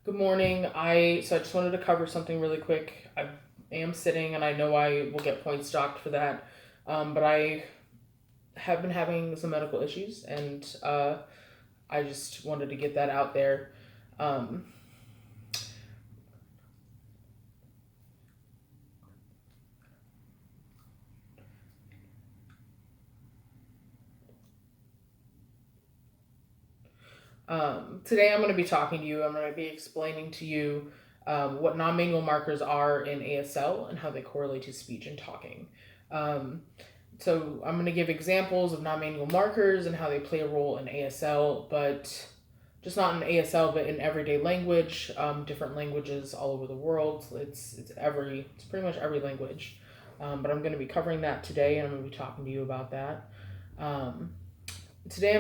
Good morning. I just wanted to cover something really quick. I am sitting, and I know I will get points docked for that. But I have been having some medical issues, and I just wanted to get that out there. Um, Today I'm going to be talking to you. I'm going to be explaining to you what non-manual markers are in ASL and how they correlate to speech and talking. Um, So I'm going to give examples of non-manual markers and how they play a role in ASL, but just not in ASL, but in everyday language, different languages all over the world. It's pretty much every language. But I'm going to be covering that today, and I'm going to be talking to you about that. Um, Today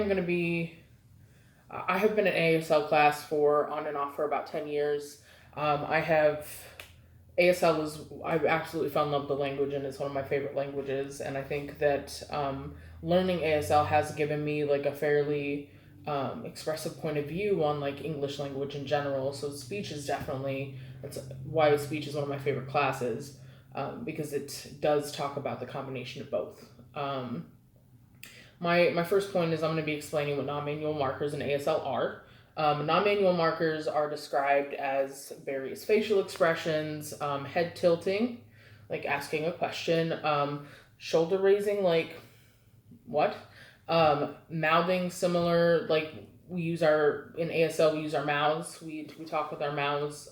I have been in ASL class for on and off for about 10 years. I have ASL is I've absolutely fell in love with the language, and it's one of my favorite languages. And I think that learning ASL has given me like a fairly expressive point of view on like English language in general. So speech is definitely that's why speech is one of my favorite classes, because it does talk about the combination of both. My first point is I'm going to be explaining what non-manual markers in ASL are. Non-manual markers are described as various facial expressions, head tilting, like asking a question, shoulder raising, like what, mouthing, similar, like in ASL we use our mouths. We talk with our mouths.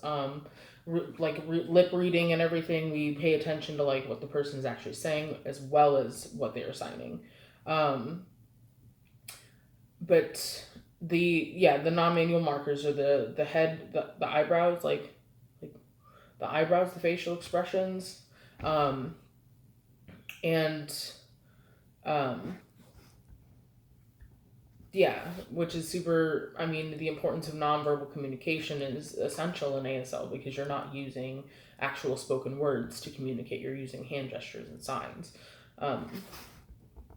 Lip reading and everything. We pay attention to like what the person is actually saying as well as what they are signing. Um, but the non-manual markers are the head, the eyebrows, like the eyebrows, the facial expressions, um, and um, yeah, which is super. I mean, the importance of nonverbal communication is essential in ASL because you're not using actual spoken words to communicate. You're using hand gestures and signs. Um,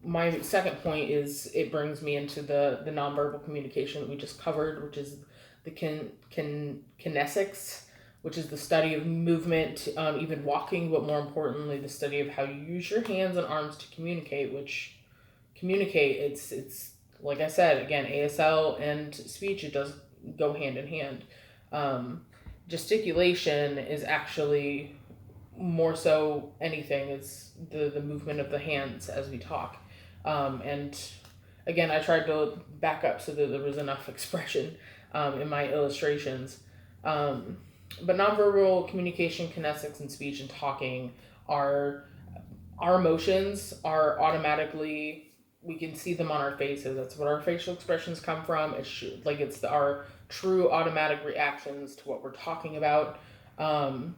my second point is it brings me into the nonverbal communication that we just covered, which is the kinesics, which is the study of movement, even walking, but more importantly, the study of how you use your hands and arms to communicate. Which communicate, it's like I said again, ASL and speech, it does go hand in hand. Um, Gesticulation is actually more so anything is the movement of the hands as we talk. And again, I tried to back up so that there was enough expression in my illustrations. Um, but nonverbal communication, kinesics, and speech and talking are our emotions are automatically, we can see them on our faces. That's what our facial expressions come from. Our true automatic reactions to what we're talking about. Um,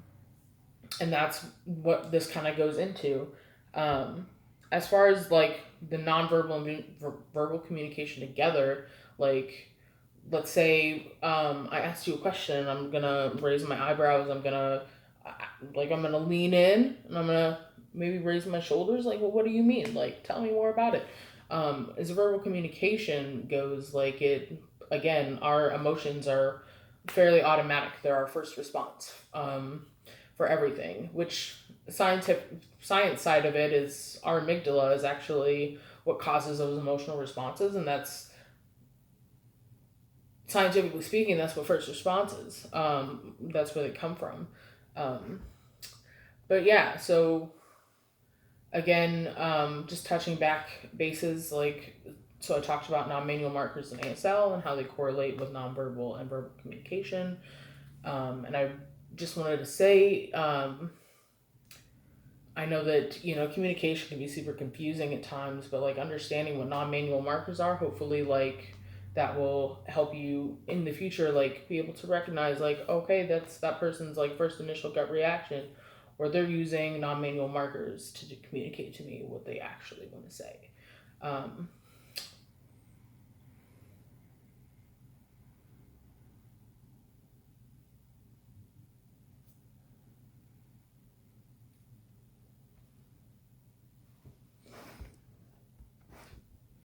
and that's what this kind of goes into. Um, as far as like the nonverbal and verbal communication together, like let's say I asked you a question, I'm gonna raise my eyebrows. I'm gonna lean in, and I'm gonna maybe raise my shoulders. Like, well, what do you mean? Like, tell me more about it. As verbal communication goes, like it again, our emotions are fairly automatic. They're our first response. For everything, which science side of it is our amygdala is actually what causes those emotional responses, and that's scientifically speaking, that's what first responses. That's where they come from. Um, but yeah, so again, just touching back bases, so I talked about non-manual markers in ASL and how they correlate with nonverbal and verbal communication. And I just wanted to say, I know that communication can be super confusing at times, but like understanding what non-manual markers are, hopefully like that will help you in the future, like be able to recognize like, okay, that's that person's like first initial gut reaction, or they're using non-manual markers to communicate to me what they actually want to say.